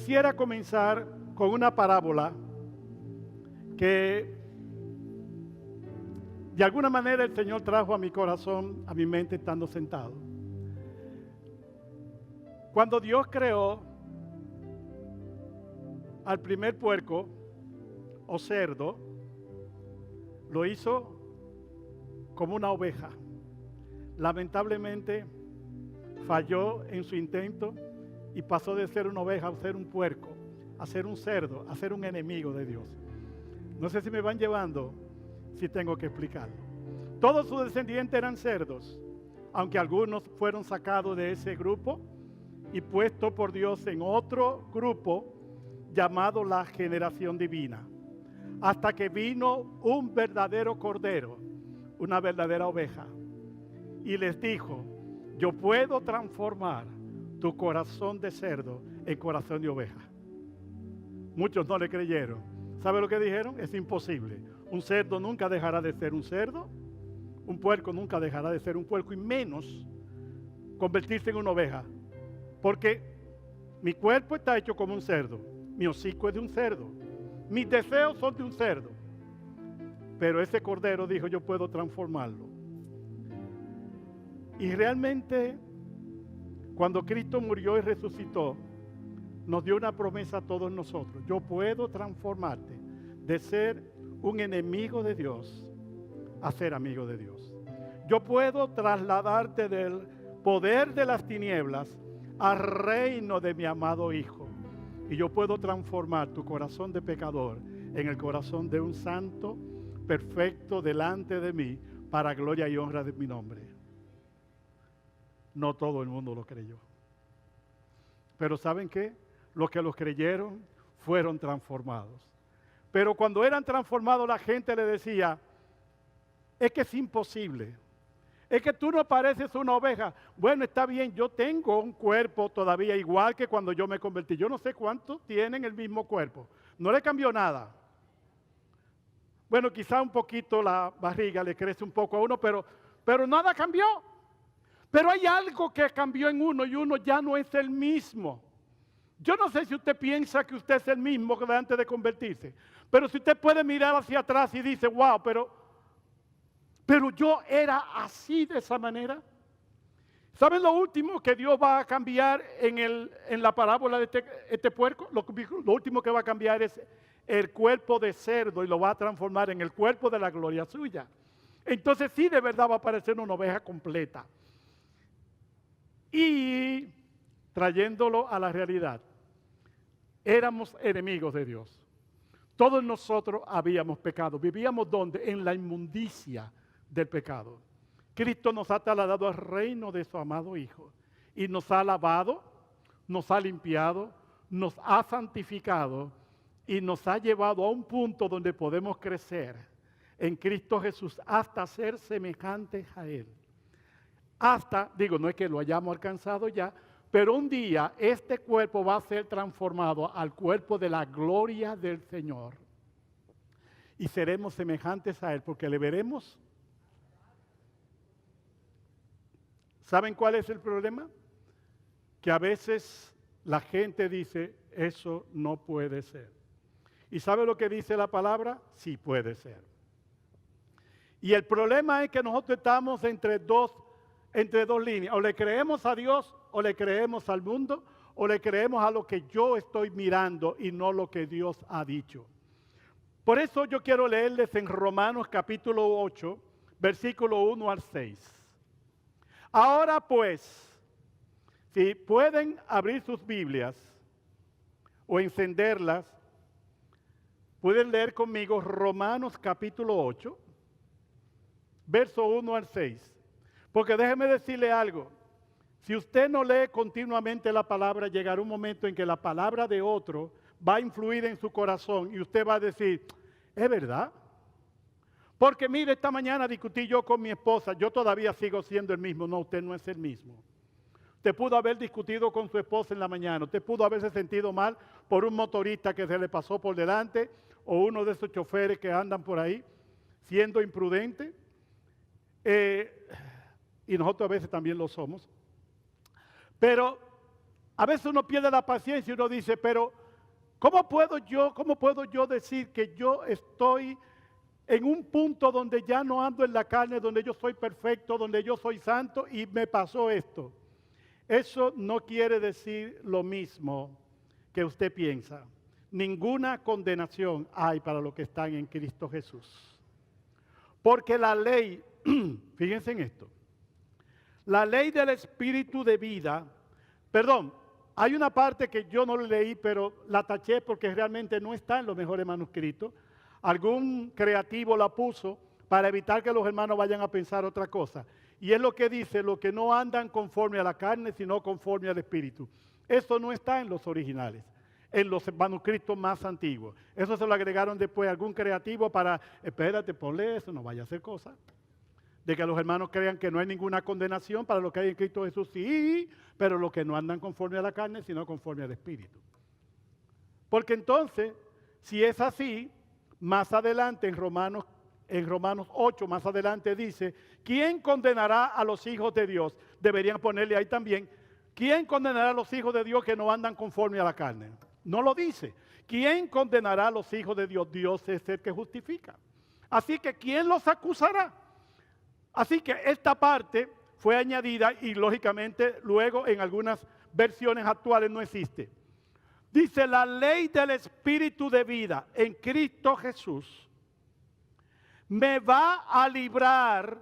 quisiera comenzar con una parábola que de alguna manera el Señor trajo a mi corazón, a mi mente estando sentado. Cuando Dios creó al primer puerco o cerdo, lo hizo como una oveja. Lamentablemente falló en su intento y pasó de ser una oveja a ser un puerco, a ser un cerdo, a ser un enemigo de Dios. No sé si me van llevando, si tengo que explicarlo. Todos sus descendientes eran cerdos, aunque algunos fueron sacados de ese grupo y puestos por Dios en otro grupo llamado la generación divina, hasta que vino un verdadero cordero, una verdadera oveja, y les dijo: yo puedo transformar tu corazón de cerdo en corazón de oveja. Muchos no le creyeron. ¿Sabe lo que dijeron? Es imposible. Un cerdo nunca dejará de ser un cerdo, un puerco nunca dejará de ser un puerco, y menos convertirse en una oveja, porque mi cuerpo está hecho como un cerdo, mi hocico es de un cerdo, mis deseos son de un cerdo, pero ese cordero dijo: yo puedo transformarlo. Y realmente, cuando Cristo murió y resucitó, nos dio una promesa a todos nosotros: yo puedo transformarte de ser un enemigo de Dios a ser amigo de Dios. Yo puedo trasladarte del poder de las tinieblas al reino de mi amado Hijo. Y yo puedo transformar tu corazón de pecador en el corazón de un santo perfecto delante de mí, para gloria y honra de mi nombre. No todo el mundo lo creyó. Pero ¿saben qué? Los que los creyeron fueron transformados. Pero cuando eran transformados, la gente le decía: es que es imposible. Es que tú no pareces una oveja. Bueno, está bien, yo tengo un cuerpo todavía igual que cuando yo me convertí. Yo no sé cuántos tienen el mismo cuerpo. No le cambió nada. Bueno, quizá un poquito la barriga le crece un poco a uno, pero nada cambió. Pero hay algo que cambió en uno y uno ya no es el mismo. Yo no sé si usted piensa que usted es el mismo que antes de convertirse, pero si usted puede mirar hacia atrás y dice: wow, pero yo era así, de esa manera. ¿Saben lo último que Dios va a cambiar en la parábola de este puerco? Lo último que va a cambiar es el cuerpo de cerdo, y lo va a transformar en el cuerpo de la gloria suya. Entonces sí, de verdad va a parecer una oveja completa. Y trayéndolo a la realidad, éramos enemigos de Dios. Todos nosotros habíamos pecado. ¿Vivíamos dónde? En la inmundicia del pecado. Cristo nos ha trasladado al reino de su amado Hijo y nos ha lavado, nos ha limpiado, nos ha santificado y nos ha llevado a un punto donde podemos crecer en Cristo Jesús hasta ser semejantes a Él. No es que lo hayamos alcanzado ya, pero un día este cuerpo va a ser transformado al cuerpo de la gloria del Señor. Y seremos semejantes a Él porque le veremos. ¿Saben cuál es el problema? Que a veces la gente dice: eso no puede ser. ¿Y sabe lo que dice la palabra? Sí puede ser. Y el problema es que nosotros estamos entre dos líneas. O le creemos a Dios o le creemos al mundo, o le creemos a lo que yo estoy mirando y no lo que Dios ha dicho. Por eso yo quiero leerles en Romanos capítulo 8, versículo 1 al 6. Ahora pues, si pueden abrir sus Biblias o encenderlas, pueden leer conmigo Romanos capítulo 8, verso 1 al 6. Porque déjeme decirle algo: si usted no lee continuamente la palabra, llegará un momento en que la palabra de otro va a influir en su corazón y usted va a decir: ¿es verdad? Porque mire, esta mañana discutí yo con mi esposa. Yo todavía sigo siendo el mismo. No, usted no es el mismo. Usted pudo haber discutido con su esposa en la mañana. Usted pudo haberse sentido mal por un motorista que se le pasó por delante, o uno de esos choferes que andan por ahí siendo imprudente. Y nosotros a veces también lo somos. Pero a veces uno pierde la paciencia y uno dice: pero ¿Cómo puedo yo decir que yo estoy en un punto donde ya no ando en la carne, donde yo soy perfecto, donde yo soy santo y me pasó esto? Eso no quiere decir lo mismo que usted piensa. Ninguna condenación hay para los que están en Cristo Jesús. Porque la ley, fíjense en esto, la ley del Espíritu de vida, perdón, hay una parte que yo no leí, pero la taché porque realmente no está en los mejores manuscritos. Algún creativo la puso para evitar que los hermanos vayan a pensar otra cosa. Y es lo que dice, los que no andan conforme a la carne, sino conforme al Espíritu. Eso no está en los originales, en los manuscritos más antiguos. Eso se lo agregaron después a algún creativo para, espérate, ponle eso, no vaya a hacer cosa. De que los hermanos crean que no hay ninguna condenación para lo que hay en Cristo Jesús, sí, pero los que no andan conforme a la carne, sino conforme al Espíritu. Porque entonces, si es así, más adelante en Romanos 8, más adelante dice, ¿quién condenará a los hijos de Dios? Deberían ponerle ahí también, ¿quién condenará a los hijos de Dios que no andan conforme a la carne? No lo dice. ¿Quién condenará a los hijos de Dios? Dios es el que justifica. Así que, ¿quién los acusará? Así que esta parte fue añadida y lógicamente luego en algunas versiones actuales no existe. Dice, la ley del Espíritu de vida en Cristo Jesús me va a librar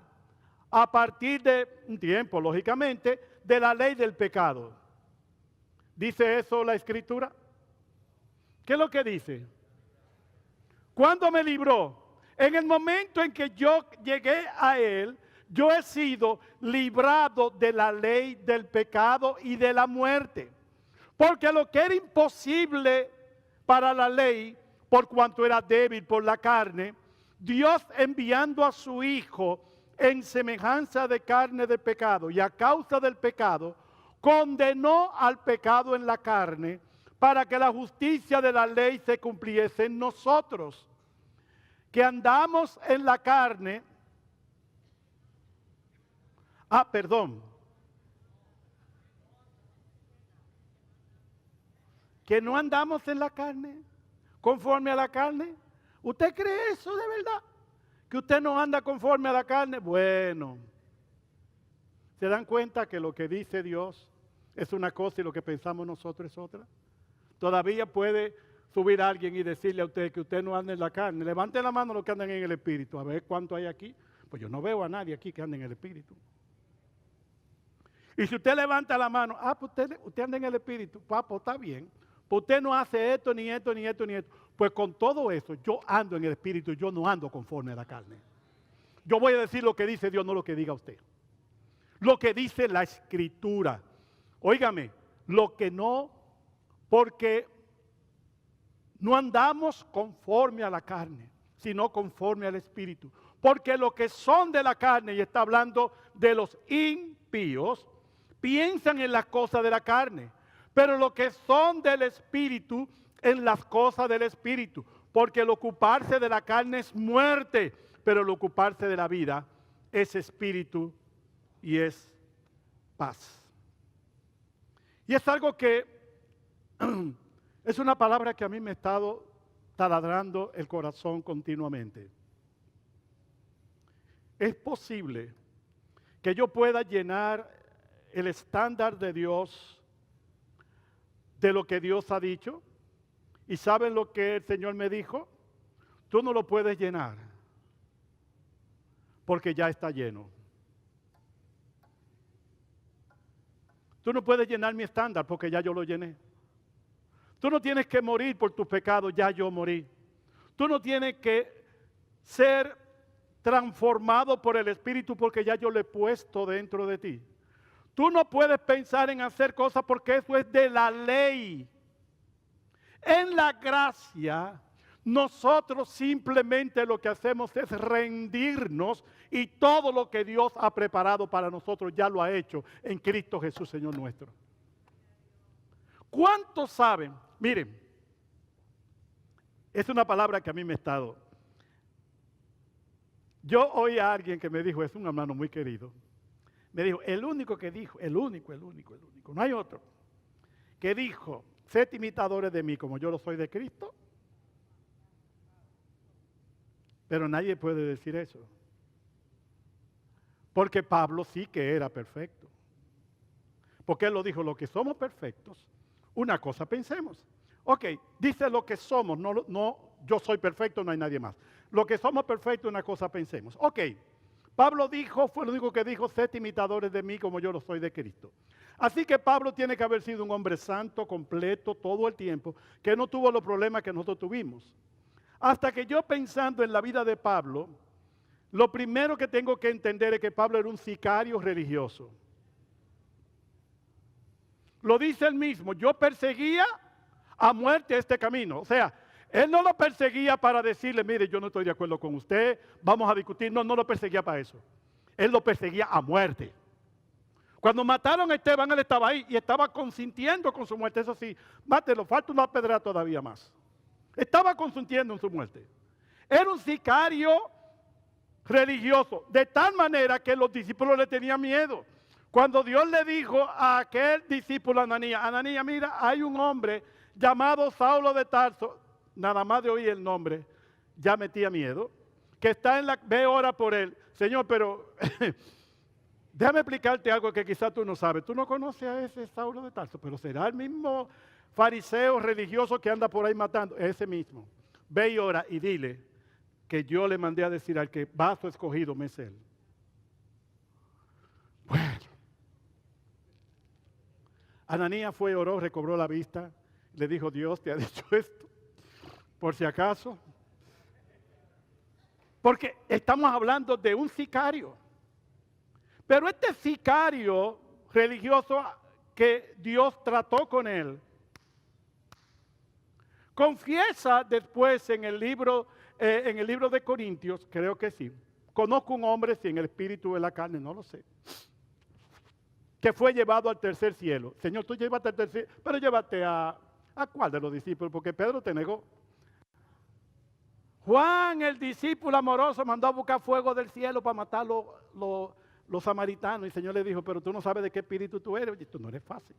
a partir de un tiempo, lógicamente, de la ley del pecado. ¿Dice eso la Escritura? ¿Qué es lo que dice? ¿Cuándo me libró? En el momento en que yo llegué a Él, yo he sido librado de la ley del pecado y de la muerte. Porque lo que era imposible para la ley, por cuanto era débil por la carne, Dios enviando a su Hijo en semejanza de carne de pecado y a causa del pecado, condenó al pecado en la carne para que la justicia de la ley se cumpliese en nosotros, que andamos en la carne. Que no andamos en la carne, conforme a la carne. ¿Usted cree eso de verdad? ¿Que usted no anda conforme a la carne? Bueno, ¿se dan cuenta que lo que dice Dios es una cosa y lo que pensamos nosotros es otra? Todavía puede subir a alguien y decirle a usted que usted no anda en la carne. Levante la mano los que andan en el Espíritu, a ver cuánto hay aquí. Pues yo no veo a nadie aquí que ande en el Espíritu. Y si usted levanta la mano, pues usted anda en el Espíritu, pues está bien. Pues usted no hace esto, ni esto, ni esto, ni esto. Pues con todo eso, yo ando en el Espíritu, yo no ando conforme a la carne. Yo voy a decir lo que dice Dios, no lo que diga usted. Lo que dice la Escritura. Óigame, lo que no, porque no andamos conforme a la carne, sino conforme al Espíritu. Porque los que son de la carne, y está hablando de los impíos, piensan en las cosas de la carne. Pero los que son del Espíritu, en las cosas del Espíritu. Porque el ocuparse de la carne es muerte, pero el ocuparse de la vida es espíritu y es paz. Y es algo que es una palabra que a mí me ha estado taladrando el corazón continuamente. Es posible que yo pueda llenar el estándar de Dios, de lo que Dios ha dicho. ¿Y saben lo que el Señor me dijo? Tú no lo puedes llenar, porque ya está lleno. Tú no puedes llenar mi estándar, porque ya yo lo llené. Tú no tienes que morir por tus pecados, ya yo morí. Tú no tienes que ser transformado por el Espíritu, porque ya yo lo he puesto dentro de ti. Tú no puedes pensar en hacer cosas porque eso es de la ley. En la gracia, nosotros simplemente lo que hacemos es rendirnos y todo lo que Dios ha preparado para nosotros ya lo ha hecho en Cristo Jesús, Señor nuestro. ¿Cuántos saben? Miren, es una palabra que a mí me ha estado. Yo oí a alguien que me dijo, es un hermano muy querido, me dijo, el único que dijo, el único, no hay otro, que dijo sed imitadores de mí como yo lo soy de Cristo. Pero nadie puede decir eso. Porque Pablo sí que era perfecto. Porque él lo dijo, lo que somos perfectos, una cosa pensemos. Ok, dice lo que somos, no yo soy perfecto, no hay nadie más. Lo que somos perfectos, una cosa pensemos. Ok, Pablo dijo, fue lo único que dijo, sed imitadores de mí como yo lo soy de Cristo. Así que Pablo tiene que haber sido un hombre santo, completo, todo el tiempo, que no tuvo los problemas que nosotros tuvimos. Hasta que yo pensando en la vida de Pablo, lo primero que tengo que entender es que Pablo era un sicario religioso. Lo dice él mismo, yo perseguía a muerte este camino. O sea, él no lo perseguía para decirle, mire, yo no estoy de acuerdo con usted, vamos a discutir. No, no lo perseguía para eso. Él lo perseguía a muerte. Cuando mataron a Esteban, él estaba ahí y estaba consintiendo con su muerte. Eso sí, mátelo, falta una pedra todavía más. Estaba consintiendo en su muerte. Era un sicario religioso, de tal manera que los discípulos le tenían miedo. Cuando Dios le dijo a aquel discípulo Ananías, Ananías, mira, hay un hombre llamado Saulo de Tarso, nada más de oír el nombre, ya metía miedo, que está en la, ve ora por él. Señor, pero déjame explicarte algo que quizás tú no sabes. Tú no conoces a ese Saulo de Tarso, pero será el mismo fariseo religioso que anda por ahí matando, ese mismo. Ve y ora y dile que yo le mandé a decir al que vaso escogido me es él. Bueno. Ananías fue, oró, recobró la vista, le dijo, Dios te ha dicho esto, por si acaso. Porque estamos hablando de un sicario. Pero este sicario religioso que Dios trató con él, confiesa después en el libro de Corintios, creo que sí, conozco un hombre si en el espíritu o en la carne, no lo sé, que fue llevado al tercer cielo. Señor, tú llévate al tercer cielo, pero llévate a ¿cuál de los discípulos? Porque Pedro te negó. Juan, el discípulo amoroso, mandó a buscar fuego del cielo para matar los samaritanos. Y el Señor le dijo, pero tú no sabes de qué espíritu tú eres. Oye, esto no eres fácil.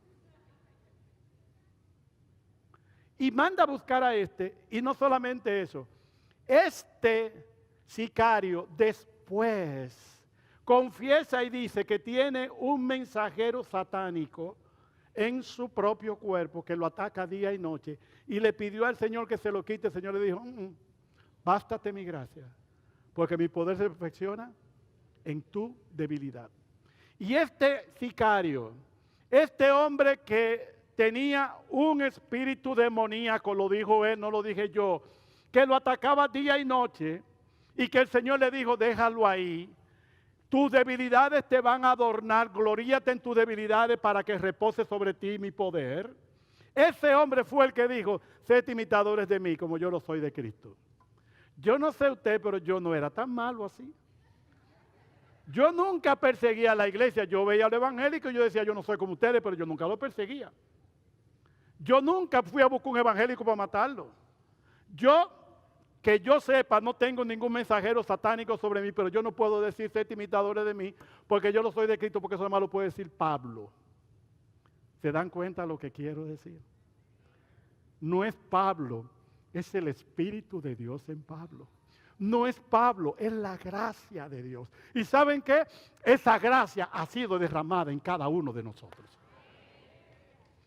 Y manda a buscar a este, y no solamente eso. Este sicario después confiesa y dice que tiene un mensajero satánico en su propio cuerpo que lo ataca día y noche. Y le pidió al Señor que se lo quite. El Señor le dijo, bástate mi gracia, porque mi poder se perfecciona en tu debilidad. Y este sicario, este hombre que tenía un espíritu demoníaco, lo dijo él, no lo dije yo, que lo atacaba día y noche, y que el Señor le dijo, déjalo ahí. Tus debilidades te van a adornar, gloríate en tus debilidades para que repose sobre ti mi poder. Ese hombre fue el que dijo, sed imitadores de mí como yo lo soy de Cristo. Yo no sé usted, pero yo no era tan malo así. Yo nunca perseguía a la iglesia, yo veía al evangélico y yo decía, yo no soy como ustedes, pero yo nunca lo perseguía. Yo nunca fui a buscar un evangélico para matarlo. Que yo sepa, no tengo ningún mensajero satánico sobre mí, pero yo no puedo decir sed imitadores de mí, porque yo lo soy de Cristo, porque eso además lo puede decir Pablo. ¿Se dan cuenta de lo que quiero decir? No es Pablo, es el Espíritu de Dios en Pablo. No es Pablo, es la gracia de Dios. ¿Y saben qué? Esa gracia ha sido derramada en cada uno de nosotros.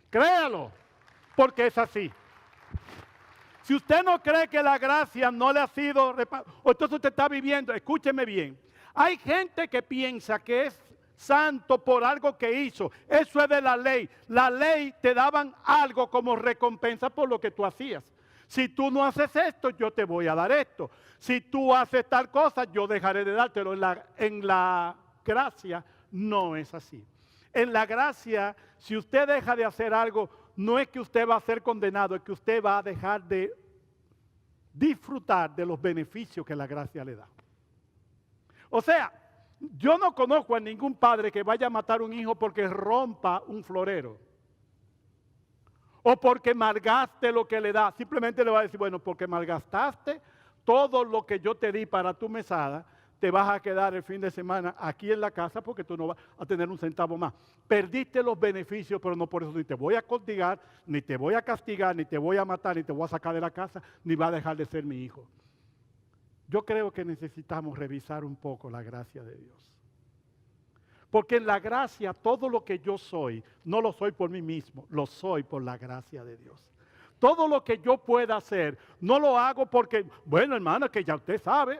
Créalo, porque es así. Si usted no cree que la gracia no le ha sido o entonces usted está viviendo, escúcheme bien. Hay gente que piensa que es santo por algo que hizo. Eso es de la ley. La ley te daban algo como recompensa por lo que tú hacías. Si tú no haces esto, yo te voy a dar esto. Si tú haces tal cosa, yo dejaré de dártelo. En la gracia no es así. En la gracia, si usted deja de hacer algo, no es que usted va a ser condenado, es que usted va a dejar de disfrutar de los beneficios que la gracia le da. O sea, yo no conozco a ningún padre que vaya a matar a un hijo porque rompa un florero. O porque malgaste lo que le da. Simplemente le va a decir, bueno, porque malgastaste todo lo que yo te di para tu mesada, te vas a quedar el fin de semana aquí en la casa porque tú no vas a tener un centavo más. Perdiste los beneficios, pero no por eso ni te voy a castigar, ni te voy a castigar, ni te voy a matar, ni te voy a sacar de la casa, ni va a dejar de ser mi hijo. Yo creo que necesitamos revisar un poco la gracia de Dios. Porque en la gracia todo lo que yo soy, no lo soy por mí mismo, lo soy por la gracia de Dios. Todo lo que yo pueda hacer, no lo hago porque, bueno hermano, que ya usted sabe,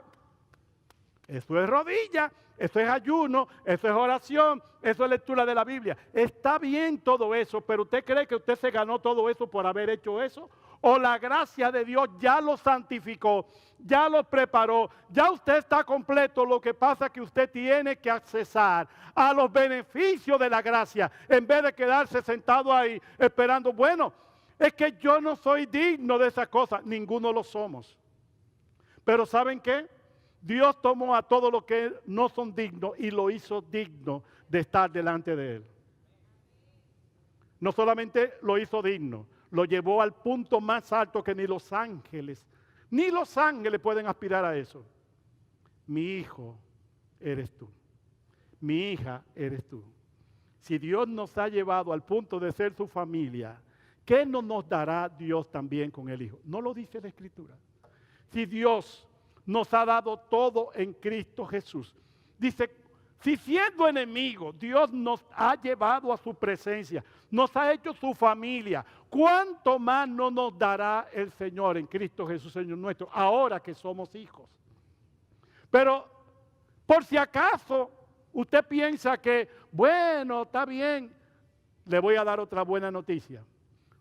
eso es rodilla, eso es ayuno, eso es oración, eso es lectura de la Biblia. Está bien todo eso, pero ¿usted cree que usted se ganó todo eso por haber hecho eso? ¿O la gracia de Dios ya lo santificó, ya lo preparó, ya usted está completo? Lo que pasa es que usted tiene que accesar a los beneficios de la gracia en vez de quedarse sentado ahí esperando, bueno, es que yo no soy digno de esas cosas. Ninguno lo somos. Pero ¿saben qué? Dios tomó a todos los que no son dignos y lo hizo digno de estar delante de Él. No solamente lo hizo digno, lo llevó al punto más alto que ni los ángeles pueden aspirar a eso. Mi hijo eres tú. Mi hija eres tú. Si Dios nos ha llevado al punto de ser su familia, ¿qué no nos dará Dios también con el Hijo? No lo dice la Escritura. Si Dios nos ha dado todo en Cristo Jesús. Dice, si siendo enemigos, Dios nos ha llevado a su presencia, nos ha hecho su familia, ¿cuánto más no nos dará el Señor en Cristo Jesús, Señor nuestro, ahora que somos hijos? Pero, por si acaso, usted piensa que, bueno, está bien, le voy a dar otra buena noticia.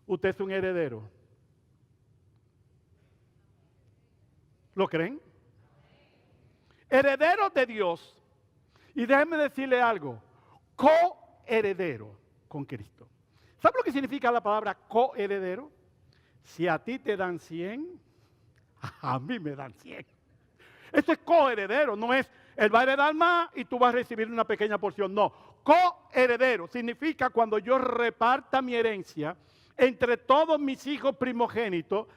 Usted es un heredero. ¿Lo creen? Herederos de Dios. Y déjenme decirle algo, coheredero con Cristo. ¿Sabe lo que significa la palabra coheredero? Si a ti te dan 100, a mí me dan 100. Eso es coheredero, no es él va a heredar más y tú vas a recibir una pequeña porción. No, coheredero significa cuando yo reparta mi herencia entre todos mis hijos primogénitos,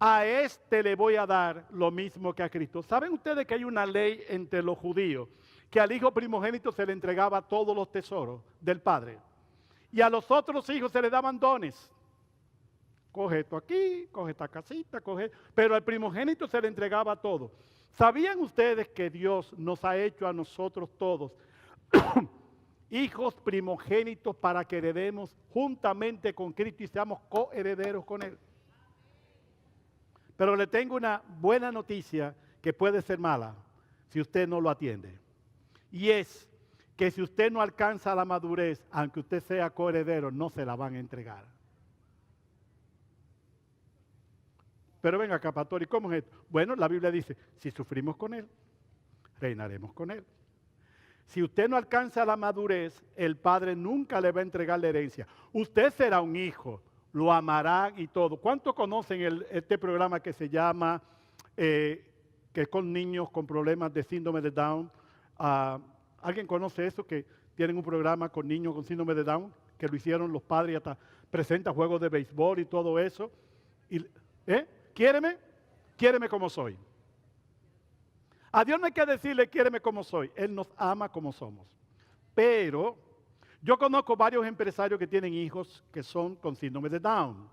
a este le voy a dar lo mismo que a Cristo. ¿Saben ustedes que hay una ley entre los judíos que al hijo primogénito se le entregaba todos los tesoros del padre? Y a los otros hijos se le daban dones. Coge esto aquí, coge esta casita, coge... Pero al primogénito se le entregaba todo. ¿Sabían ustedes que Dios nos ha hecho a nosotros todos hijos primogénitos para que heredemos juntamente con Cristo y seamos coherederos con Él? Pero le tengo una buena noticia que puede ser mala si usted no lo atiende. Y es que si usted no alcanza la madurez, aunque usted sea coheredero, no se la van a entregar. Pero venga acá, pastor, ¿y cómo es esto? Bueno, la Biblia dice, si sufrimos con Él, reinaremos con Él. Si usted no alcanza la madurez, el Padre nunca le va a entregar la herencia. Usted será un hijo, lo amarán y todo. ¿Cuántos conocen este programa que se llama, que es con niños con problemas de síndrome de Down? ¿Alguien conoce eso? Que tienen un programa con niños con síndrome de Down, que lo hicieron los padres y hasta presenta juegos de béisbol y todo eso. Quiéreme como soy. A Dios no hay que decirle quiéreme como soy. Él nos ama como somos. Pero yo conozco varios empresarios que tienen hijos que son con síndrome de Down.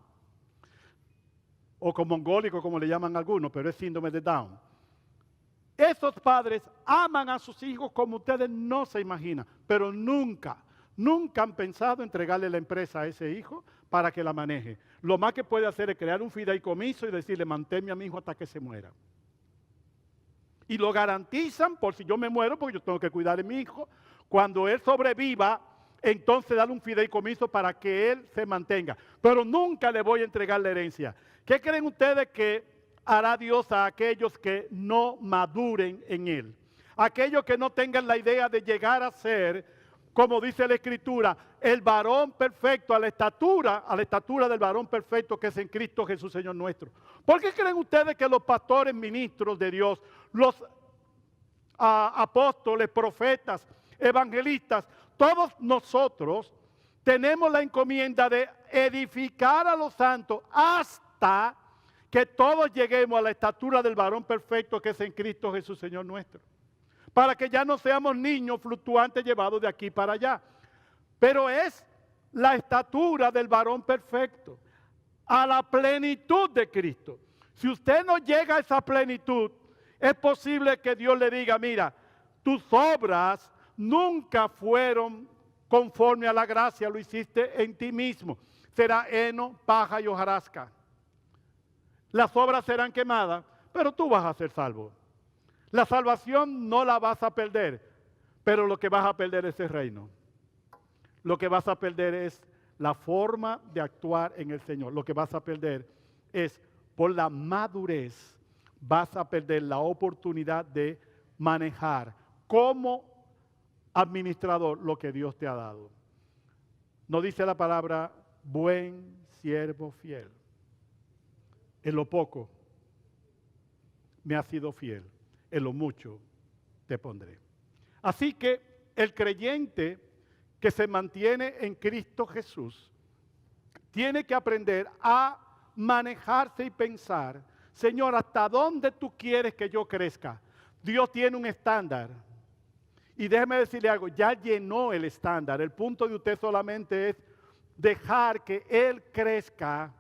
O con mongólico, como le llaman algunos, pero es síndrome de Down. Esos padres aman a sus hijos como ustedes no se imaginan, pero nunca han pensado entregarle la empresa a ese hijo para que la maneje. Lo más que puede hacer es crear un fideicomiso y decirle, manténme a mi hijo hasta que se muera. Y lo garantizan por si yo me muero, porque yo tengo que cuidar de mi hijo. Cuando él sobreviva, entonces darle un fideicomiso para que él se mantenga. Pero nunca le voy a entregar la herencia. ¿Qué creen ustedes que hará Dios a aquellos que no maduren en Él? Aquellos que no tengan la idea de llegar a ser, como dice la Escritura, el varón perfecto, a la estatura del varón perfecto que es en Cristo Jesús, Señor nuestro. ¿Por qué creen ustedes que los pastores, ministros de Dios, los apóstoles, profetas, evangelistas, todos nosotros tenemos la encomienda de edificar a los santos hasta que todos lleguemos a la estatura del varón perfecto que es en Cristo Jesús, Señor nuestro. Para que ya no seamos niños fluctuantes llevados de aquí para allá. Pero es la estatura del varón perfecto, a la plenitud de Cristo. Si usted no llega a esa plenitud, es posible que Dios le diga, mira, tus obras nunca fueron conforme a la gracia, lo hiciste en ti mismo. Será heno, paja y hojarasca. Las obras serán quemadas, pero tú vas a ser salvo. La salvación no la vas a perder, pero lo que vas a perder es el reino. Lo que vas a perder es la forma de actuar en el Señor. Lo que vas a perder es, por la madurez, vas a perder la oportunidad de manejar como administrador lo que Dios te ha dado. No dice la palabra, buen siervo fiel. En lo poco me has sido fiel, en lo mucho te pondré. Así que el creyente que se mantiene en Cristo Jesús tiene que aprender a manejarse y pensar, Señor, ¿hasta dónde tú quieres que yo crezca? Dios tiene un estándar. Y déjeme decirle algo, ya llenó el estándar. El punto de usted solamente es dejar que Él crezca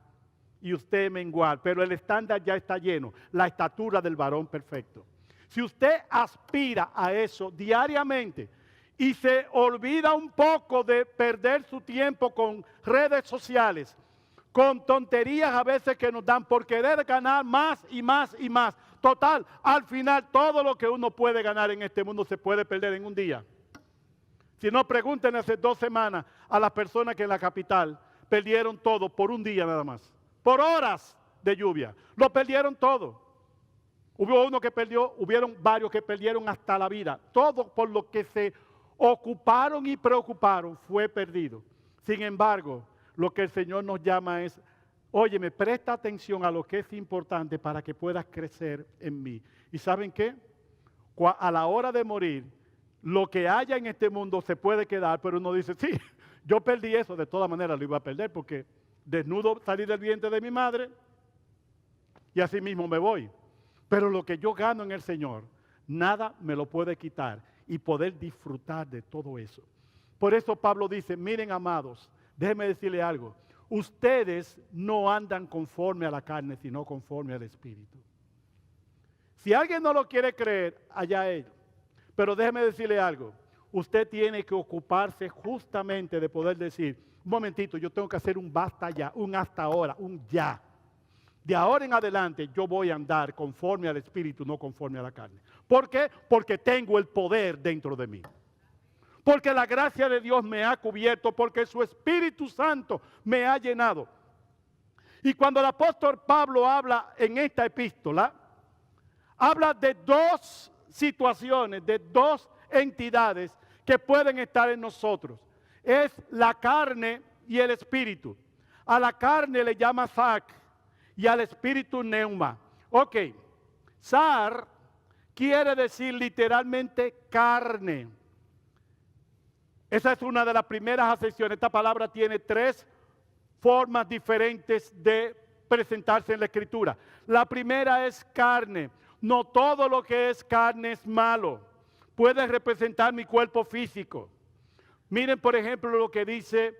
y usted menguar. Pero el estándar ya está lleno, la estatura del varón perfecto. Si usted aspira a eso diariamente y se olvida un poco de perder su tiempo con redes sociales, con tonterías a veces que nos dan por querer ganar más y más y más. Total, al final todo lo que uno puede ganar en este mundo se puede perder en un día. Si no, pregúntenle hace 2 semanas a las personas que en la capital perdieron todo por un día nada más. Por horas de lluvia. Lo perdieron todo. Hubieron varios que perdieron hasta la vida. Todo por lo que se ocuparon y preocuparon fue perdido. Sin embargo, lo que el Señor nos llama es, óyeme, presta atención a lo que es importante para que puedas crecer en mí. ¿Y saben qué? A la hora de morir, lo que haya en este mundo se puede quedar, pero uno dice, sí, yo perdí eso, de todas maneras lo iba a perder porque desnudo salí del vientre de mi madre y así mismo me voy. Pero lo que yo gano en el Señor, nada me lo puede quitar y poder disfrutar de todo eso. Por eso Pablo dice, miren amados, déjenme decirle algo, ustedes no andan conforme a la carne, sino conforme al Espíritu. Si alguien no lo quiere creer, allá él. Pero déjeme decirle algo, usted tiene que ocuparse justamente de poder decir, un momentito, yo tengo que hacer un basta ya, un hasta ahora, un ya. De ahora en adelante yo voy a andar conforme al Espíritu, no conforme a la carne. ¿Por qué? Porque tengo el poder dentro de mí. Porque la gracia de Dios me ha cubierto, porque su Espíritu Santo me ha llenado. Y cuando el apóstol Pablo habla en esta epístola, habla de 2 situaciones, de 2 entidades que pueden estar en nosotros. Es la carne y el espíritu. A la carne le llama Sark y al espíritu Neuma. Ok, Sar quiere decir literalmente carne. Esa es una de las primeras acepciones. Esta palabra tiene 3 formas diferentes de presentarse en la Escritura. La primera es carne. No todo lo que es carne es malo. Puede representar mi cuerpo físico. Miren, por ejemplo, lo que dice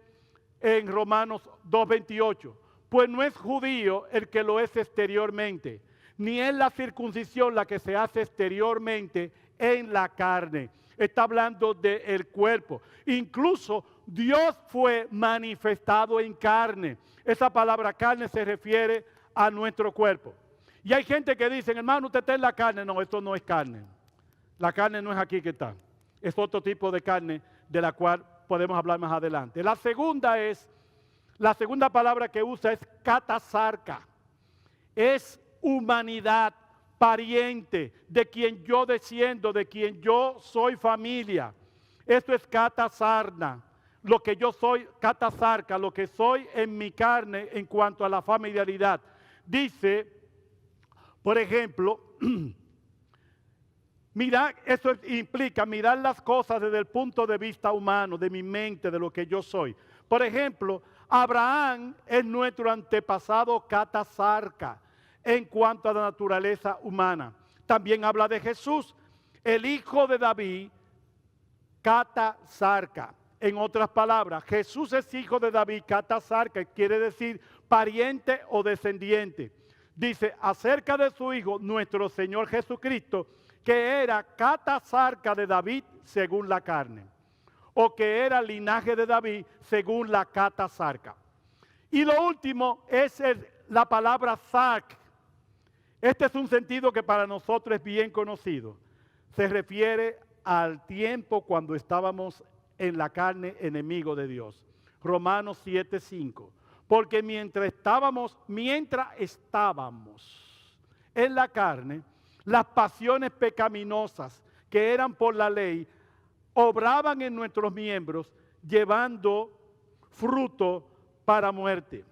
en Romanos 2:28. Pues no es judío el que lo es exteriormente, ni es la circuncisión la que se hace exteriormente en la carne. Está hablando del cuerpo. Incluso Dios fue manifestado en carne. Esa palabra carne se refiere a nuestro cuerpo. Y hay gente que dice, hermano, usted está en la carne. No, esto no es carne. La carne no es aquí que está. Es otro tipo de carne de la cual podemos hablar más adelante. La segunda palabra que usa es katasarca. Es humanidad, pariente, de quien yo desciendo, de quien yo soy familia. Esto es katasarna. Lo que yo soy, katasarca, lo que soy en mi carne en cuanto a la familiaridad. Dice, por ejemplo, mirar, eso implica mirar las cosas desde el punto de vista humano, de mi mente, de lo que yo soy. Por ejemplo, Abraham es nuestro antepasado katasarca. en cuanto a la naturaleza humana. También habla de Jesús, el hijo de David, catasarca. En otras palabras, Jesús es hijo de David, catasarca, quiere decir pariente o descendiente. Dice acerca de su hijo, nuestro Señor Jesucristo, que era catasarca de David según la carne, o que era linaje de David según la catasarca. Y lo último es la palabra sarc. Este es un sentido que para nosotros es bien conocido. Se refiere al tiempo cuando estábamos en la carne, enemigo de Dios. Romanos 7:5. Porque mientras estábamos en la carne, las pasiones pecaminosas que eran por la ley obraban en nuestros miembros, llevando fruto para muerte.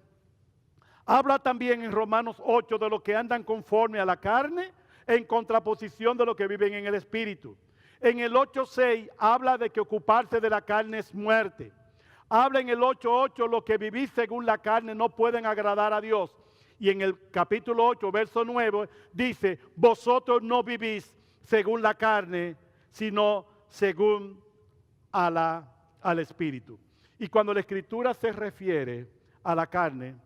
Habla también en Romanos 8 de los que andan conforme a la carne, en contraposición de los que viven en el Espíritu. En el 8:6 habla de que ocuparse de la carne es muerte. Habla en el 8:8 los que vivís según la carne no pueden agradar a Dios. Y en el capítulo 8, verso 9, dice, vosotros no vivís según la carne, sino según al Espíritu. Y cuando la Escritura se refiere a la carne,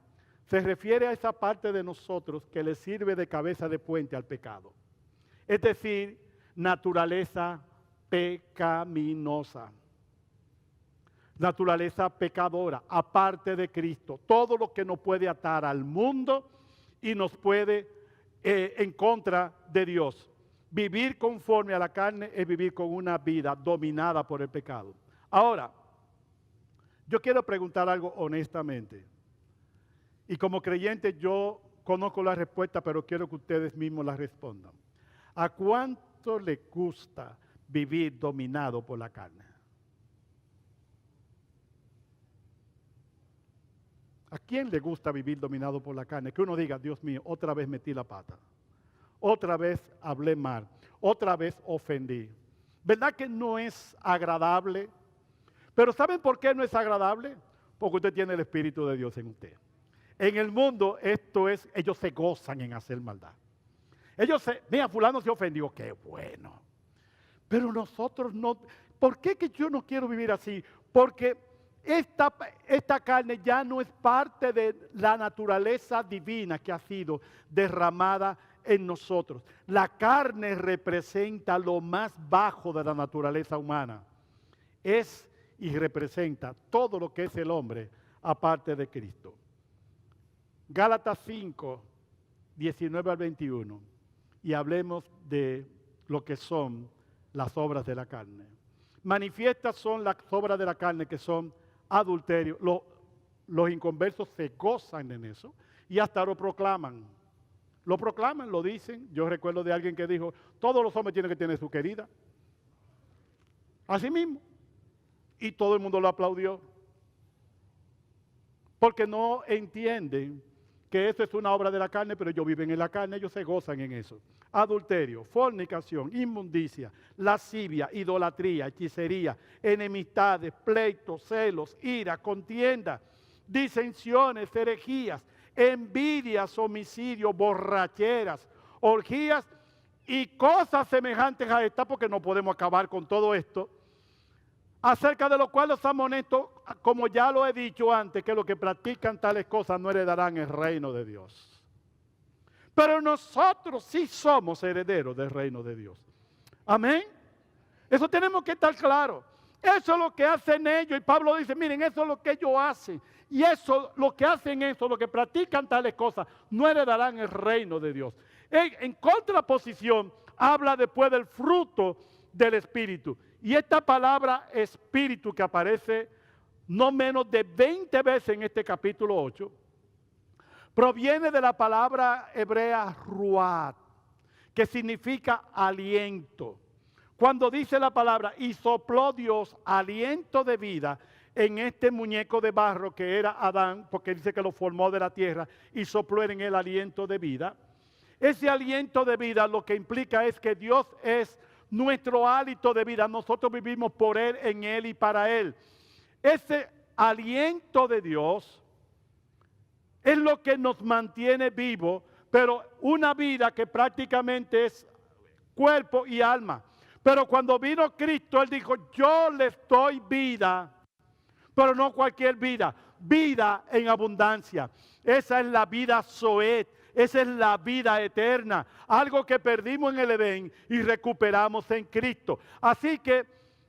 se refiere a esa parte de nosotros que le sirve de cabeza de puente al pecado. Es decir, naturaleza pecaminosa. Naturaleza pecadora, aparte de Cristo. Todo lo que nos puede atar al mundo y nos puede en contra de Dios. Vivir conforme a la carne es vivir con una vida dominada por el pecado. Ahora, yo quiero preguntar algo honestamente. Y como creyente yo conozco la respuesta, pero quiero que ustedes mismos la respondan. ¿A cuánto le gusta vivir dominado por la carne? ¿A quién le gusta vivir dominado por la carne? Que uno diga, Dios mío, otra vez metí la pata. Otra vez hablé mal. Otra vez ofendí. ¿Verdad que no es agradable? Pero ¿saben por qué no es agradable? Porque usted tiene el Espíritu de Dios en usted. En el mundo ellos se gozan en hacer maldad. Mira, fulano se ofendió, qué bueno. Pero nosotros no. ¿Por qué que yo no quiero vivir así? Porque esta carne ya no es parte de la naturaleza divina que ha sido derramada en nosotros. La carne representa lo más bajo de la naturaleza humana. Es y representa todo lo que es el hombre aparte de Cristo. Gálatas 5, 19 al 21. Y hablemos de lo que son las obras de la carne. Manifiestas son las obras de la carne que son adulterio. Los inconversos se gozan en eso y hasta lo proclaman. Lo proclaman, lo dicen. Yo recuerdo de alguien que dijo, todos los hombres tienen que tener su querida. Así mismo. Y todo el mundo lo aplaudió. Porque no entienden que eso es una obra de la carne, pero ellos viven en la carne, ellos se gozan en eso. Adulterio, fornicación, inmundicia, lascivia, idolatría, hechicería, enemistades, pleitos, celos, ira, contienda, disensiones, herejías, envidias, homicidios, borracheras, orgías y cosas semejantes a estas, porque no podemos acabar con todo esto, acerca de lo cual los amonesto, como ya lo he dicho antes, que los que practican tales cosas no heredarán el reino de Dios. Pero nosotros sí somos herederos del reino de Dios. Amén. Eso tenemos que estar claros. Eso es lo que hacen ellos. Y Pablo dice, miren, eso es lo que ellos hacen. Y eso, lo que hacen eso, los que practican tales cosas, no heredarán el reino de Dios. En contraposición, habla después del fruto del Espíritu. Y esta palabra espíritu que aparece no menos de 20 veces en este capítulo 8, proviene de la palabra hebrea ruat, que significa aliento. Cuando dice la palabra, y sopló Dios aliento de vida en este muñeco de barro que era Adán, porque dice que lo formó de la tierra y sopló en él aliento de vida. Ese aliento de vida lo que implica es que Dios es nuestro hálito de vida. Nosotros vivimos por Él, en Él y para Él. Ese aliento de Dios es lo que nos mantiene vivos pero una vida que prácticamente es cuerpo y alma. Pero cuando vino Cristo, Él dijo, yo les doy vida, pero no cualquier vida, vida en abundancia. Esa es la vida Zoet, esa es la vida eterna, algo que perdimos en el Edén y recuperamos en Cristo. Así que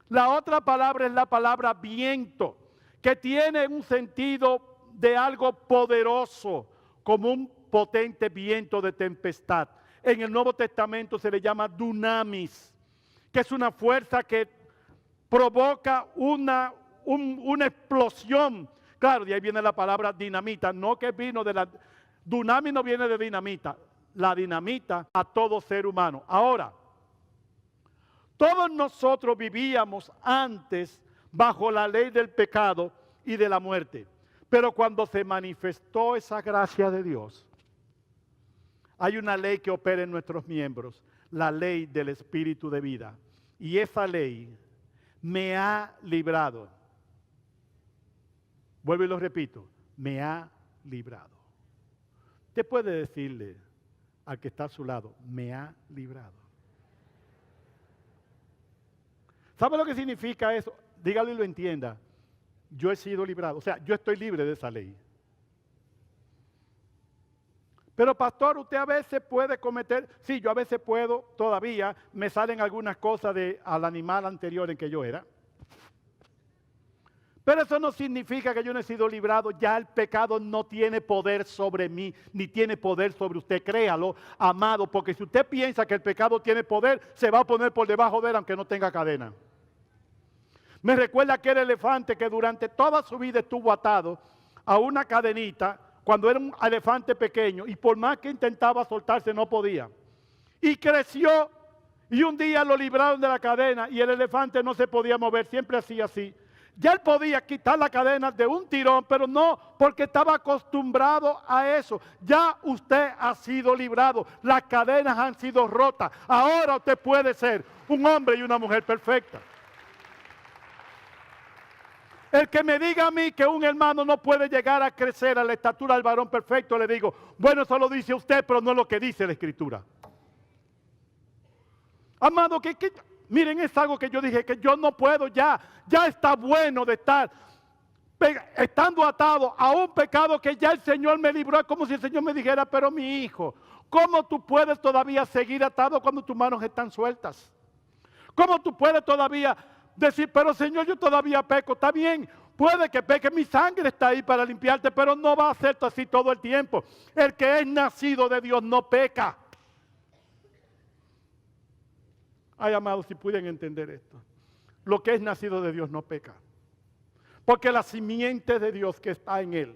la otra palabra es la palabra viento, que tiene un sentido de algo poderoso, como un potente viento de tempestad. En el Nuevo Testamento se le llama dunamis, que es una fuerza que provoca una explosión. Claro, de ahí viene la palabra dinamita, no que vino de la... Dunamis no viene de dinamita, la dinamita a todo ser humano. Ahora, todos nosotros vivíamos antes bajo la ley del pecado y de la muerte. Pero cuando se manifestó esa gracia de Dios, hay una ley que opera en nuestros miembros, la ley del Espíritu de vida. Y esa ley me ha librado. Vuelvo y lo repito, me ha librado. Usted puede decirle al que está a su lado, me ha librado. ¿Sabe lo que significa eso? Dígalo y lo entienda. Yo he sido librado, o sea, yo estoy libre de esa ley. Pero pastor, usted a veces puede cometer, sí, yo a veces puedo, todavía me salen algunas cosas al animal anterior en que yo era. Pero eso no significa que yo no he sido librado, ya el pecado no tiene poder sobre mí, ni tiene poder sobre usted, créalo, amado, porque si usted piensa que el pecado tiene poder, se va a poner por debajo de él aunque no tenga cadena. Me recuerda aquel elefante que durante toda su vida estuvo atado a una cadenita cuando era un elefante pequeño y por más que intentaba soltarse no podía. Y creció y un día lo libraron de la cadena y el elefante no se podía mover, siempre hacía así. Ya él podía quitar la cadena de un tirón, pero no porque estaba acostumbrado a eso. Ya usted ha sido librado, las cadenas han sido rotas. Ahora usted puede ser un hombre y una mujer perfecta. El que me diga a mí que un hermano no puede llegar a crecer a la estatura del varón perfecto, le digo, bueno, eso lo dice usted, pero no es lo que dice la Escritura. Amado, miren, es algo que yo dije, que yo no puedo ya está bueno de estar estando atado a un pecado que ya el Señor me libró. Es como si el Señor me dijera, pero mi hijo, ¿cómo tú puedes todavía seguir atado cuando tus manos están sueltas? ¿Cómo tú puedes todavía decir, pero Señor, yo todavía peco? Está bien, puede que peque, mi sangre está ahí para limpiarte, pero no va a ser así todo el tiempo. El que es nacido de Dios no peca. Ay, amados, si pueden entender esto. Lo que es nacido de Dios no peca. Porque la simiente de Dios que está en él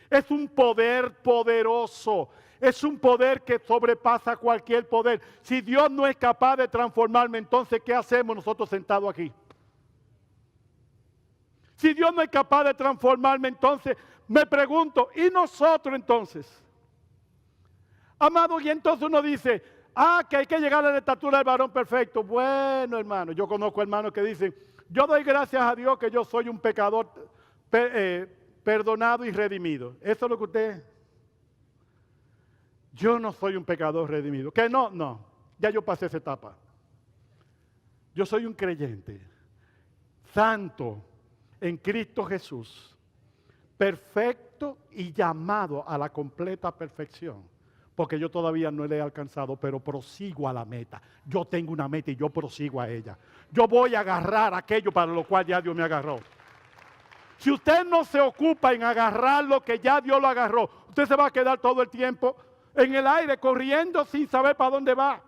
es un poder poderoso. Es un poder que sobrepasa cualquier poder. Si Dios no es capaz de transformarme, entonces, ¿qué hacemos nosotros sentados aquí? Si Dios no es capaz de transformarme, entonces, me pregunto, ¿y nosotros entonces? Amado, y entonces uno dice, que hay que llegar a la estatura del varón perfecto. Bueno, hermano, yo conozco hermanos que dicen, yo doy gracias a Dios que yo soy un pecador perdonado y redimido. ¿Eso es lo que usted? Yo no soy un pecador redimido. ¿Qué no? No, ya yo pasé esa etapa. Yo soy un creyente, santo en Cristo Jesús, perfecto y llamado a la completa perfección. Porque yo todavía no le he alcanzado, pero prosigo a la meta. Yo tengo una meta y yo prosigo a ella. Yo voy a agarrar aquello para lo cual ya Dios me agarró. Si usted no se ocupa en agarrar lo que ya Dios lo agarró, usted se va a quedar todo el tiempo en el aire, corriendo sin saber para dónde va.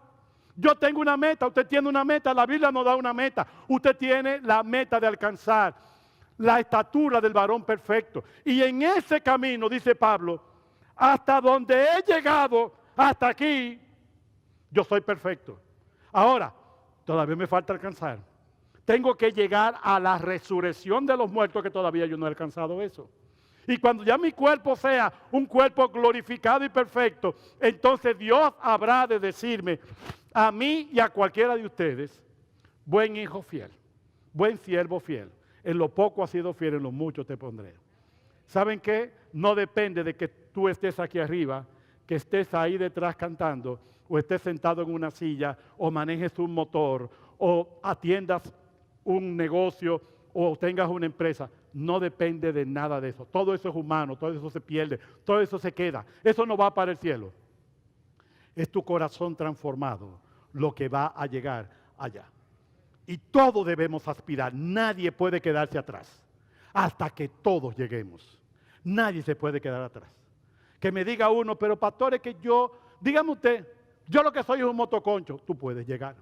Yo tengo una meta, usted tiene una meta, la Biblia nos da una meta. Usted tiene la meta de alcanzar la estatura del varón perfecto. Y en ese camino, dice Pablo, hasta donde he llegado, hasta aquí, yo soy perfecto. Ahora, todavía me falta alcanzar. Tengo que llegar a la resurrección de los muertos, que todavía yo no he alcanzado eso. Y cuando ya mi cuerpo sea un cuerpo glorificado y perfecto, entonces Dios habrá de decirme a mí y a cualquiera de ustedes, buen hijo fiel, buen siervo fiel. En lo poco has sido fiel, en lo mucho te pondré. ¿Saben qué? No depende de que tú estés aquí arriba, que estés ahí detrás cantando, o estés sentado en una silla, o manejes un motor, o atiendas un negocio, o tengas una empresa. No depende de nada de eso. Todo eso es humano, todo eso se pierde, todo eso se queda. Eso no va para el cielo. Es tu corazón transformado lo que va a llegar allá. Y todos debemos aspirar. Nadie puede quedarse atrás hasta que todos lleguemos. Nadie se puede quedar atrás. Que me diga uno, pero pastor, es que dígame usted, yo lo que soy es un motoconcho. Tú puedes llegar.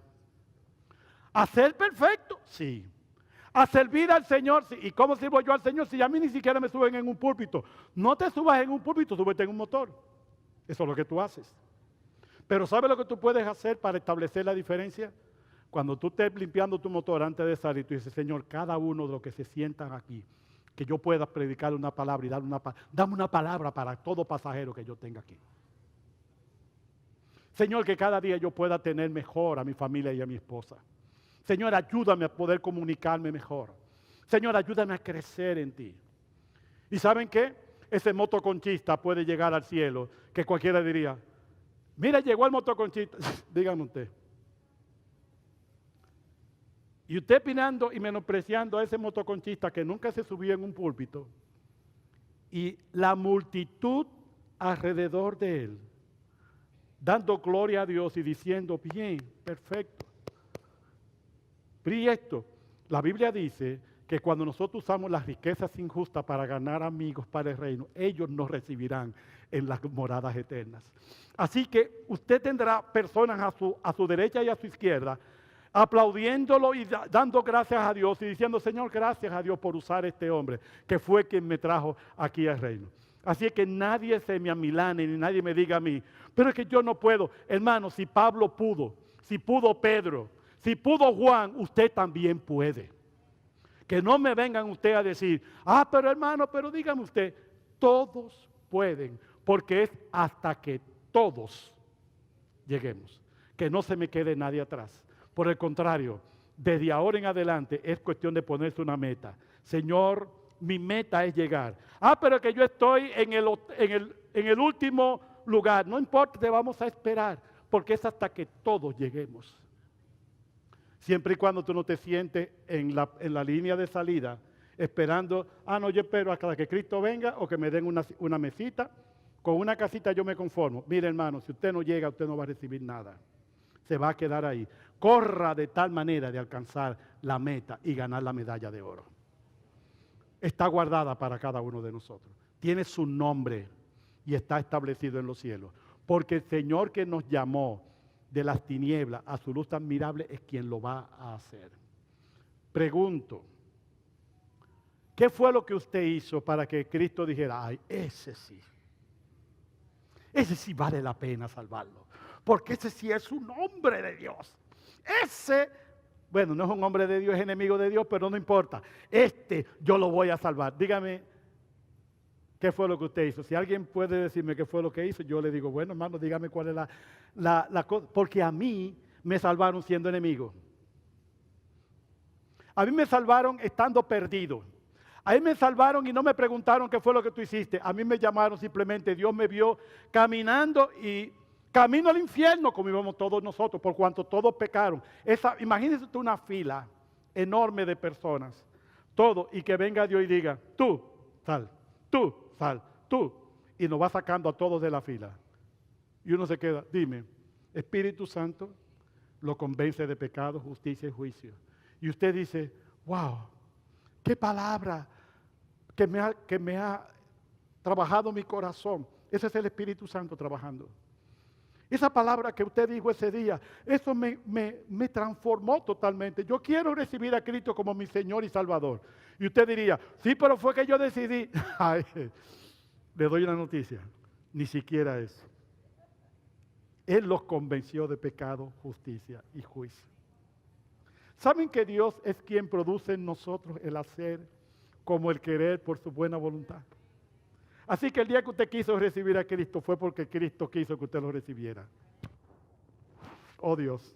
¿A ser perfecto? Sí. ¿A servir al Señor? Sí. ¿Y cómo sirvo yo al Señor si a mí ni siquiera me suben en un púlpito? No te subas en un púlpito, súbete en un motor. Eso es lo que tú haces. Pero ¿sabes lo que tú puedes hacer para establecer la diferencia? Cuando tú estés limpiando tu motor antes de salir, tú dices, Señor, cada uno de los que se sientan aquí, que yo pueda predicar una palabra y dame una palabra para todo pasajero que yo tenga aquí. Señor, que cada día yo pueda tener mejor a mi familia y a mi esposa. Señor, ayúdame a poder comunicarme mejor. Señor, ayúdame a crecer en ti. ¿Y saben qué? Ese motoconchista puede llegar al cielo, que cualquiera diría, mira, llegó el motoconchista. Dígame usted. Y usted opinando y menospreciando a ese motoconchista que nunca se subió en un púlpito, y la multitud alrededor de él, dando gloria a Dios y diciendo, bien, perfecto. Y esto, la Biblia dice que cuando nosotros usamos las riquezas injustas para ganar amigos para el reino, ellos nos recibirán en las moradas eternas. Así que usted tendrá personas a su derecha y a su izquierda, aplaudiéndolo y dando gracias a Dios y diciendo, Señor, gracias a Dios por usar este hombre, que fue quien me trajo aquí al reino. Así que nadie se me amilane, ni nadie me diga a mí, pero es que yo no puedo. Hermano, si Pablo pudo, si pudo Pedro, si pudo Juan, usted también puede. Que no me vengan ustedes a decir, pero hermano, pero dígame usted, todos pueden, porque es hasta que todos lleguemos, que no se me quede nadie atrás. Por el contrario, desde ahora en adelante es cuestión de ponerse una meta. Señor, mi meta es llegar. Pero que yo estoy en el último lugar. No importa, te vamos a esperar, porque es hasta que todos lleguemos. Siempre y cuando tú no te sientes en la línea de salida, esperando, no, yo espero hasta que Cristo venga o que me den una mesita. Con una casita yo me conformo. Mire, hermano, si usted no llega, usted no va a recibir nada. Se va a quedar ahí. Corra de tal manera de alcanzar la meta y ganar la medalla de oro. Está guardada para cada uno de nosotros. Tiene su nombre y está establecido en los cielos. Porque el Señor que nos llamó de las tinieblas a su luz admirable es quien lo va a hacer. Pregunto, ¿qué fue lo que usted hizo para que Cristo dijera, ese sí vale la pena salvarlo? Porque ese sí es un hombre de Dios. Bueno, no es un hombre de Dios, es enemigo de Dios, pero no importa. Yo lo voy a salvar. Dígame, ¿qué fue lo que usted hizo? Si alguien puede decirme qué fue lo que hizo, yo le digo, bueno, hermano, dígame cuál es la cosa. Porque a mí me salvaron siendo enemigo. A mí me salvaron estando perdido. A mí me salvaron y no me preguntaron qué fue lo que tú hiciste. A mí me llamaron simplemente, Dios me vio caminando y camino al infierno, como íbamos todos nosotros, por cuanto todos pecaron. Imagínese usted una fila enorme de personas, todo, y que venga Dios y diga, tú, sal, tú, sal, tú, y nos va sacando a todos de la fila. Y uno se queda, dime, Espíritu Santo lo convence de pecado, justicia y juicio. Y usted dice, wow, qué palabra que me ha trabajado mi corazón. Ese es el Espíritu Santo trabajando. Esa palabra que usted dijo ese día, eso me transformó totalmente. Yo quiero recibir a Cristo como mi Señor y Salvador. Y usted diría, sí, pero fue que yo decidí. Ay, le doy una noticia, ni siquiera eso. Él los convenció de pecado, justicia y juicio. ¿Saben que Dios es quien produce en nosotros el hacer como el querer por su buena voluntad? Así que el día que usted quiso recibir a Cristo fue porque Cristo quiso que usted lo recibiera. Oh Dios.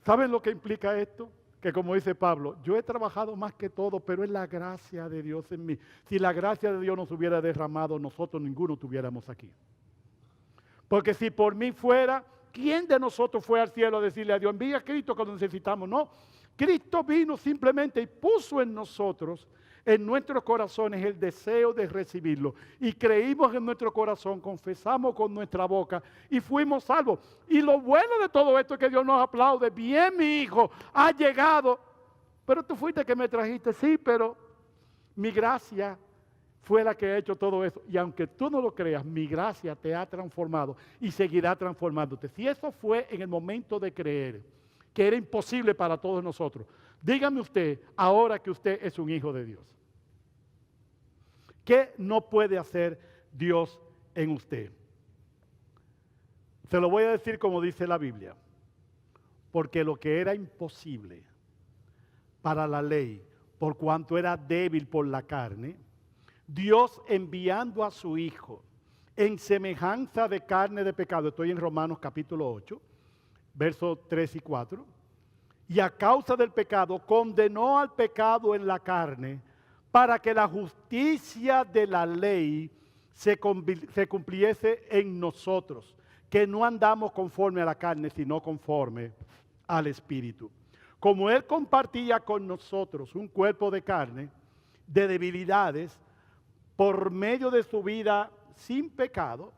¿Saben lo que implica esto? Que como dice Pablo, yo he trabajado más que todo, pero es la gracia de Dios en mí. Si la gracia de Dios nos hubiera derramado, nosotros ninguno estuviéramos aquí. Porque si por mí fuera, ¿quién de nosotros fue al cielo a decirle a Dios, envía a Cristo cuando necesitamos? No, Cristo vino simplemente y puso en nosotros, en nuestros corazones, el deseo de recibirlo. Y creímos en nuestro corazón, confesamos con nuestra boca y fuimos salvos. Y lo bueno de todo esto es que Dios nos aplaude. Bien, mi hijo, ha llegado. Pero tú fuiste que me trajiste, sí, pero mi gracia fue la que ha hecho todo eso. Y aunque tú no lo creas, mi gracia te ha transformado y seguirá transformándote. Si eso fue en el momento de creer, que era imposible para todos nosotros, dígame usted, ahora que usted es un hijo de Dios, ¿qué no puede hacer Dios en usted? Se lo voy a decir como dice la Biblia. Porque lo que era imposible para la ley, por cuanto era débil por la carne, Dios enviando a su Hijo en semejanza de carne de pecado, estoy en Romanos capítulo 8, versos 3 y 4, y a causa del pecado condenó al pecado en la carne para que la justicia de la ley se cumpliese en nosotros, que no andamos conforme a la carne, sino conforme al Espíritu. Como Él compartía con nosotros un cuerpo de carne, de debilidades, por medio de su vida sin pecado,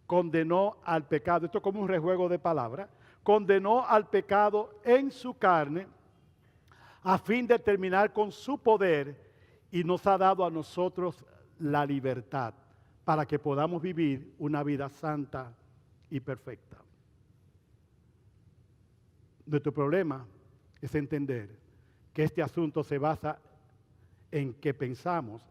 condenó al pecado, esto es como un rejuego de palabras, condenó al pecado en su carne, a fin de terminar con su poder, y nos ha dado a nosotros la libertad, para que podamos vivir una vida santa y perfecta. Nuestro problema es entender que este asunto se basa en que pensamos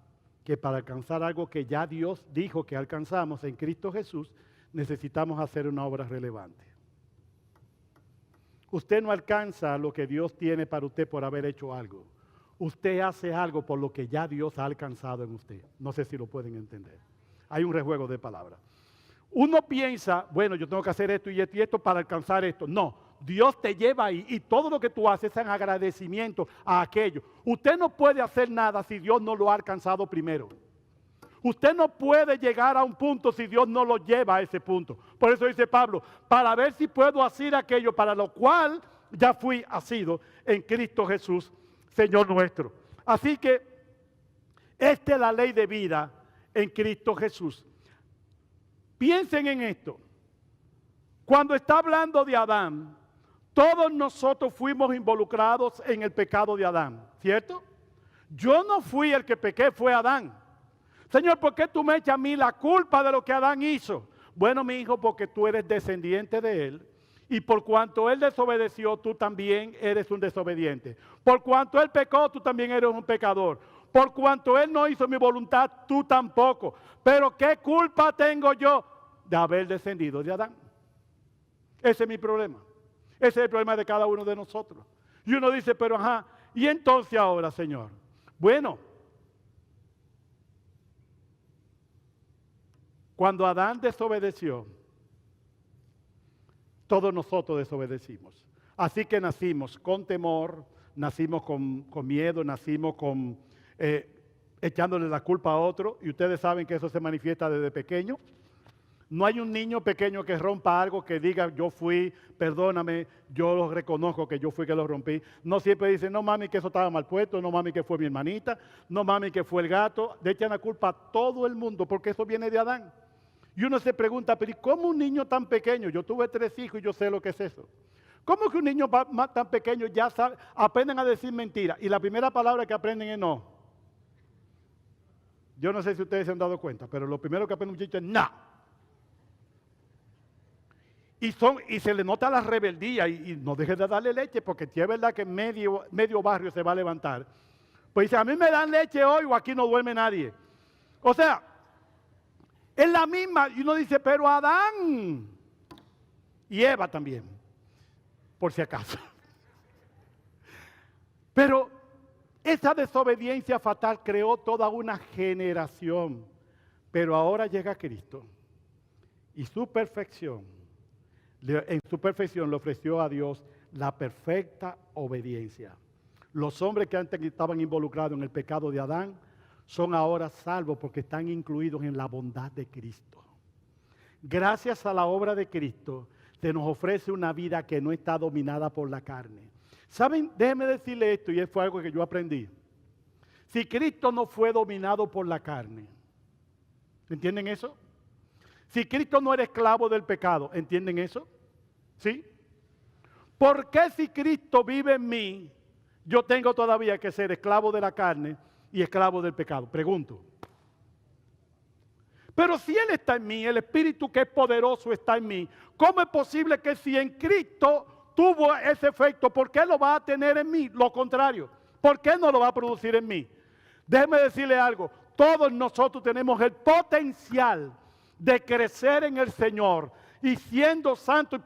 que para alcanzar algo que ya Dios dijo que alcanzamos en Cristo Jesús, necesitamos hacer una obra relevante. Usted no alcanza lo que Dios tiene para usted por haber hecho algo. Usted hace algo por lo que ya Dios ha alcanzado en usted. No sé si lo pueden entender. Hay un rejuego de palabras. Uno piensa, bueno, yo tengo que hacer esto y esto y esto para alcanzar esto. No, Dios te lleva ahí y todo lo que tú haces es en agradecimiento a aquello. Usted no puede hacer nada si Dios no lo ha alcanzado primero. Usted no puede llegar a un punto si Dios no lo lleva a ese punto. Por eso dice Pablo, para ver si puedo hacer aquello para lo cual ya fui asido en Cristo Jesús, Señor nuestro. Así que esta es la ley de vida en Cristo Jesús. Piensen en esto. Cuando está hablando de Adán, todos nosotros fuimos involucrados en el pecado de Adán, ¿cierto? Yo no fui el que pequé, fue Adán. Señor, ¿por qué tú me echas a mí la culpa de lo que Adán hizo? Bueno, mi hijo, porque tú eres descendiente de él. Y por cuanto él desobedeció, tú también eres un desobediente. Por cuanto él pecó, tú también eres un pecador. Por cuanto él no hizo mi voluntad, tú tampoco. Pero ¿qué culpa tengo yo de haber descendido de Adán? Ese es mi problema. Ese es el problema de cada uno de nosotros. Y uno dice, pero ajá, ¿y entonces ahora, Señor? Bueno, cuando Adán desobedeció, todos nosotros desobedecimos. Así que nacimos con temor, nacimos con miedo, nacimos con echándole la culpa a otro. Y ustedes saben que eso se manifiesta desde pequeño. No hay un niño pequeño que rompa algo que diga, yo fui, perdóname, yo lo reconozco que yo fui que lo rompí. No siempre dicen, no mami que eso estaba mal puesto, no mami que fue mi hermanita, no mami que fue el gato. Le echan la culpa a todo el mundo porque eso viene de Adán. Y uno se pregunta, pero ¿y cómo un niño tan pequeño? Yo tuve 3 hijos y yo sé lo que es eso. ¿Cómo que un niño tan pequeño ya sabe, aprenden a decir mentiras? Y la primera palabra que aprenden es no. Yo no sé si ustedes se han dado cuenta, pero lo primero que aprende un muchacho es no. Y se le nota la rebeldía y no deje de darle leche porque si es verdad que medio barrio se va a levantar. Pues dice, a mí me dan leche hoy o aquí no duerme nadie. O sea, es la misma. Y uno dice, pero Adán y Eva también, por si acaso. Pero esa desobediencia fatal creó toda una generación. Pero ahora llega Cristo y su perfección. En su perfección le ofreció a Dios la perfecta obediencia. Los hombres que antes estaban involucrados en el pecado de Adán son ahora salvos porque están incluidos en la bondad de Cristo. gracias a la obra de Cristo, se nos ofrece una vida que no está dominada por la carne. ¿Saben? Déjenme decirle esto, y fue algo que yo aprendí. Si Cristo no fue dominado por la carne, ¿entienden eso? Si Cristo no era esclavo del pecado, ¿entienden eso? ¿Sí? ¿Por qué si Cristo vive en mí, yo tengo todavía que ser esclavo de la carne y esclavo del pecado? Pregunto. Pero si Él está en mí, el Espíritu que es poderoso está en mí, ¿cómo es posible que si en Cristo tuvo ese efecto, por qué lo va a tener en mí? Lo contrario, ¿por qué no lo va a producir en mí? Déjeme decirle algo, todos nosotros tenemos el potencial de crecer en el Señor y siendo santos,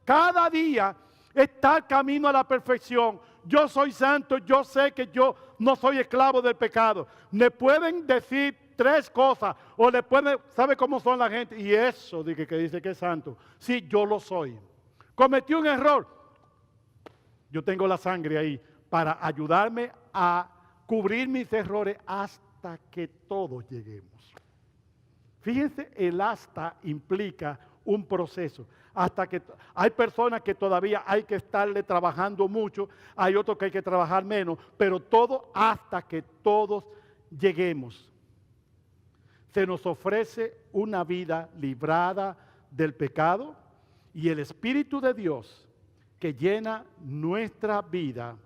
cada día estar camino a la perfección. Yo soy santo, yo sé que yo no soy esclavo del pecado. Me pueden decir 3 cosas, o le pueden, ¿sabe cómo son la gente? Y eso de que dice que es santo, sí, yo lo soy. Cometí un error, yo tengo la sangre ahí para ayudarme a cubrir mis errores hasta que todos lleguemos. Fíjense, el hasta implica un proceso. Hasta que hay personas que todavía hay que estarle trabajando mucho, hay otros que hay que trabajar menos, pero todo hasta que todos lleguemos. Se nos ofrece una vida librada del pecado y el Espíritu de Dios que llena nuestra vida,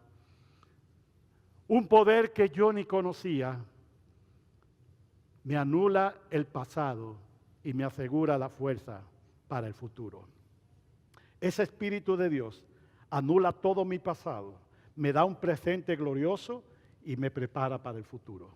un poder que yo ni conocía, me anula el pasado y me asegura la fuerza para el futuro. Ese Espíritu de Dios anula todo mi pasado, me da un presente glorioso y me prepara para el futuro.